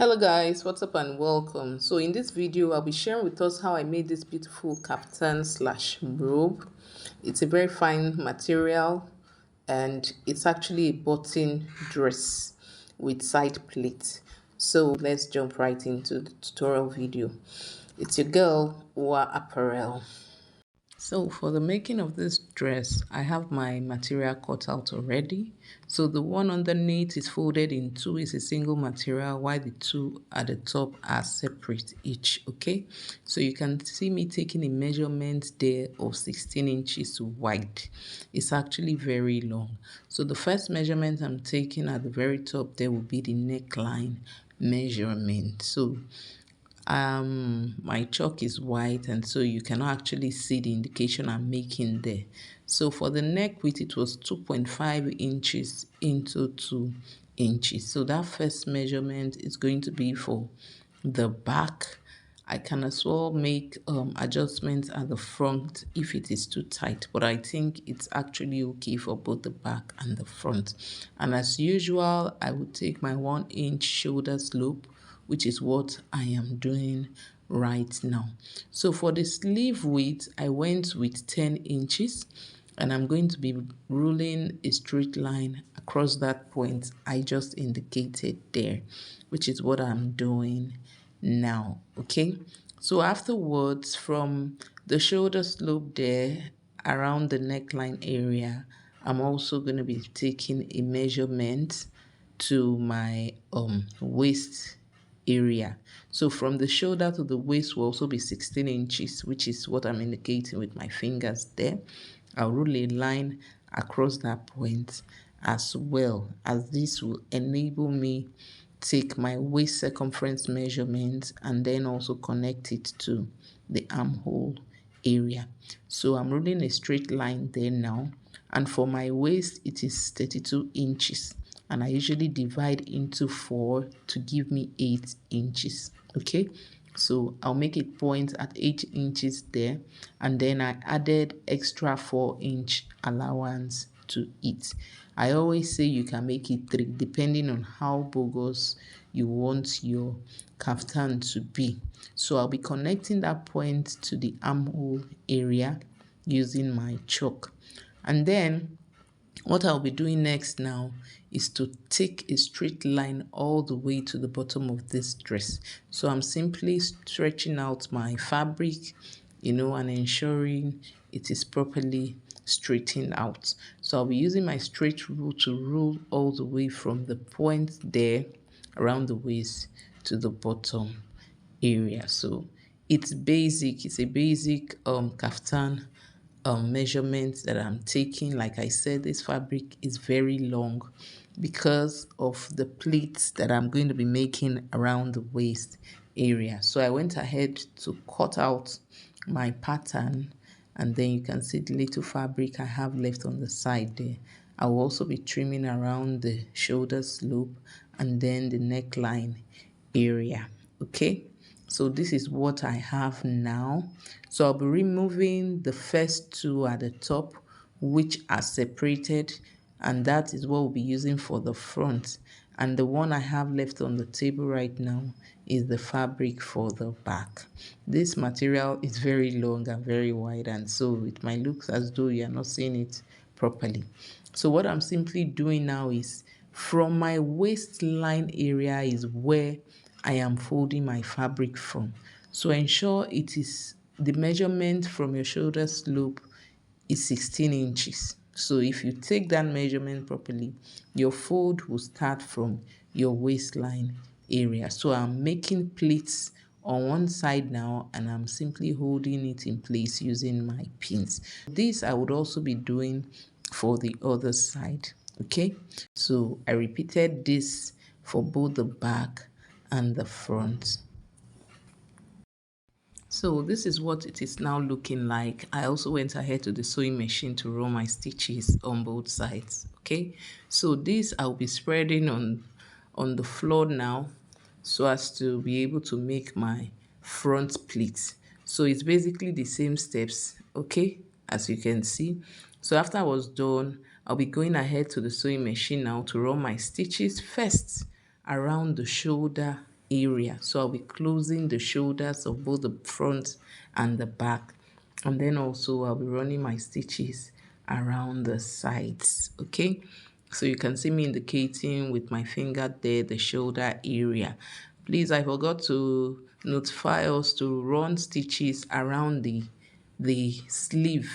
Hello guys, what's up and welcome. So in this video I'll be sharing with us how I made this beautiful kaftan slash robe. It's a very fine material and it's actually a button dress with side pleat. So let's jump right into the tutorial video. It's your girl Wa Apparel. So for the making of this dress, I have my material cut out already. So the one underneath is folded in two, is a single material, while the two at the top are separate each, okay? So you can see me taking a measurement there of 16 inches wide. It's actually very long. So the first measurement I'm taking at the very top there will be the neckline measurement. So my chalk is white and so you cannot actually see the indication I'm making there. So for the neck width it was 2.5 inches into 2 inches. So that first measurement is going to be for the back. I can as well make adjustments at the front if it is too tight, but I think it's actually okay for both the back and the front. And as usual, I would take my 1-inch shoulder slope, which is what I am doing right now. So for the sleeve width, I went with 10 inches and I'm going to be ruling a straight line across that point I just indicated there, which is what I'm doing now. Okay, so afterwards, from the shoulder slope there around the neckline area, I'm also going to be taking a measurement to my waist area. So from the shoulder to the waist will also be 16 inches, which is what I'm indicating with my fingers there. I'll rule a line across that point, as well as this will enable me take my waist circumference measurement and then also connect it to the armhole area. So I'm ruling a straight line there now, and for my waist it is 32 inches, and I usually divide into 4 to give me 8 inches. Okay, so I'll make a point at 8 inches there, and then I added extra 4-inch allowance to it. I always say you can make it 3 depending on how bogus you want your kaftan to be. So I'll be connecting that point to the armhole area using my chalk, and then what I'll be doing next now is to take a straight line all the way to the bottom of this dress. So I'm simply stretching out my fabric, and ensuring it is properly straightened out. So I'll be using my straight rule to rule all the way from the point there around the waist to the bottom area. So it's basic, it's a basic kaftan measurements that I'm taking. Like I said, this fabric is very long because of the pleats that I'm going to be making around the waist area. So I went ahead to cut out my pattern, and then you can see the little fabric I have left on the side there. I will also be trimming around the shoulder slope and then the neckline area. Okay, so this is what I have now. So I'll be removing the first two at the top, which are separated, and that is what we'll be using for the front. And the one I have left on the table right now is the fabric for the back. This material is very long and very wide, and so it might look as though you're not seeing it properly. So what I'm simply doing now is, from my waistline area is where I am folding my fabric from. So ensure it is the measurement from your shoulder slope is 16 inches. So if you take that measurement properly, your fold will start from your waistline area. So I'm making pleats on one side now, and I'm simply holding it in place using my pins. This I would also be doing for the other side. Okay, so I repeated this for both the back and the front. So this is what it is now looking like. I also went ahead to the sewing machine to roll my stitches on both sides. Okay, so this I'll be spreading on the floor now, so as to be able to make my front pleats. So it's basically the same steps, okay, as you can see. So after I was done, I'll be going ahead to the sewing machine now to roll my stitches first around the shoulder area. So I'll be closing the shoulders of both the front and the back. And then also I'll be running my stitches around the sides, okay? So you can see me indicating with my finger there the shoulder area. Please, I forgot to notify us to run stitches around the sleeve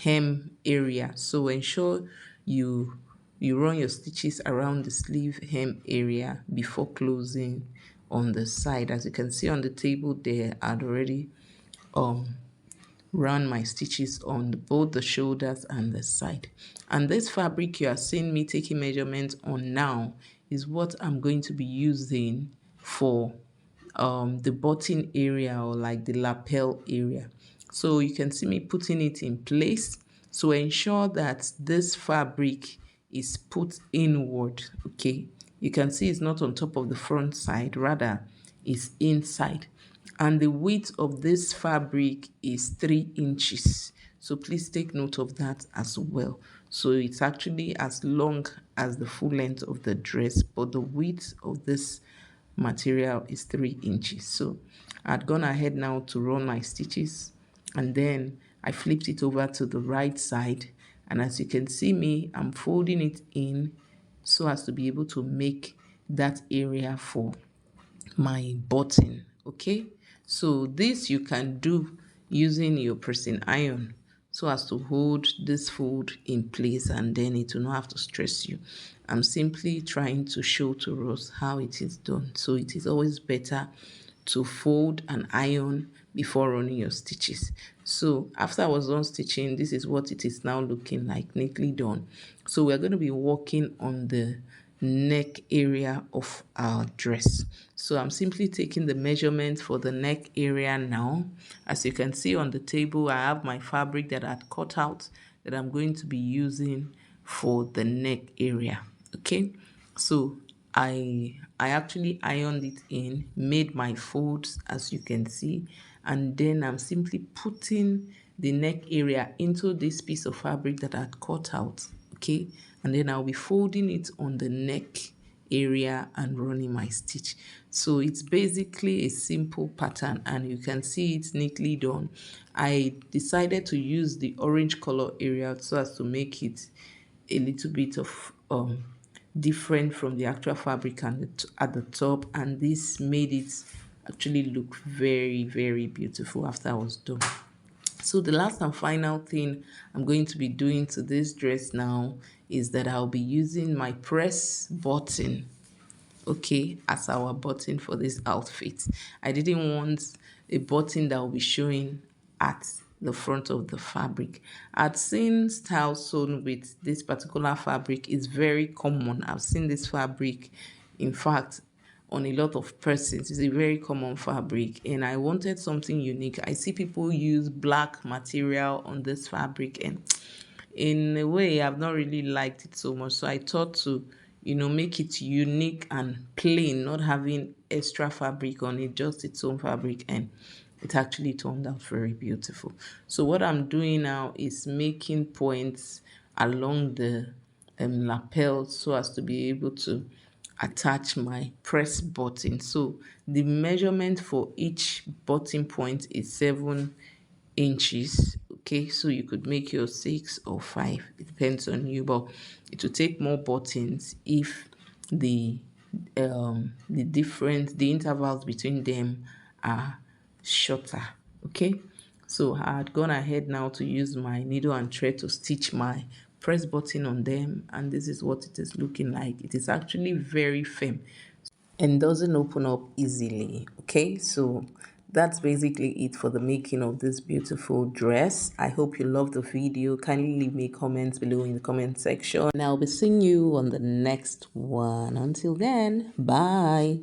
hem area. So ensure you run your stitches around the sleeve hem area before closing on the side. As you can see on the table there, I'd already run my stitches on both the shoulders and the side. And this fabric you are seeing me taking measurements on now is what I'm going to be using for the button area, or like the lapel area. So you can see me putting it in place. So ensure that this fabric is put inward, okay? You can see it's not on top of the front side, rather it's inside. And the width of this fabric is 3 inches. So please take note of that as well. So it's actually as long as the full length of the dress, but the width of this material is 3 inches. So I'd gone ahead now to run my stitches, and then I flipped it over to the right side. And as you can see me, I'm folding it in so as to be able to make that area for my button, okay? So this you can do using your pressing iron so as to hold this fold in place, and then it will not have to stress you. I'm simply trying to show to us how it is done. So it is always better to fold and iron before running your stitches. So after I was done stitching, this is what it is now looking like, neatly done. So we're going to be working on the neck area of our dress. So I'm simply taking the measurement for the neck area now. As you can see on the table, I have my fabric that I'd cut out that I'm going to be using for the neck area, okay? So I actually ironed it in, made my folds as you can see, and then I'm simply putting the neck area into this piece of fabric that I'd cut out, okay? And then I'll be folding it on the neck area and running my stitch. So it's basically a simple pattern, and you can see it's neatly done. I decided to use the orange color area so as to make it a little bit of different from the actual fabric and at the top, and this made it actually look very, very beautiful after I was done. So the last and final thing I'm going to be doing to this dress now is that I'll be using my press button, okay, as our button for this outfit. I didn't want a button that will be showing at the front of the fabric. I'd seen styles sewn with this particular fabric. It's very common. I've seen this fabric, in fact, on a lot of persons. It's a very common fabric, and I wanted something unique. I see people use black material on this fabric, and in a way I've not really liked it so much. So I thought to, make it unique and plain, not having extra fabric on it, just its own fabric, and it actually turned out very beautiful. So what I'm doing now is making points along the lapel so as to be able to attach my press button. So the measurement for each button point is 7 inches, okay? So you could make your 6 or 5, it depends on you, but it will take more buttons if the intervals between them are shorter, okay? So I had gone ahead now to use my needle and thread to stitch my press button on them, and this is what it is looking like. It is actually very firm and doesn't open up easily, okay? So that's basically it for the making of this beautiful dress. I hope you loved the video. Kindly leave me comments below in the comment section, and I'll be seeing you on the next one. Until then, bye.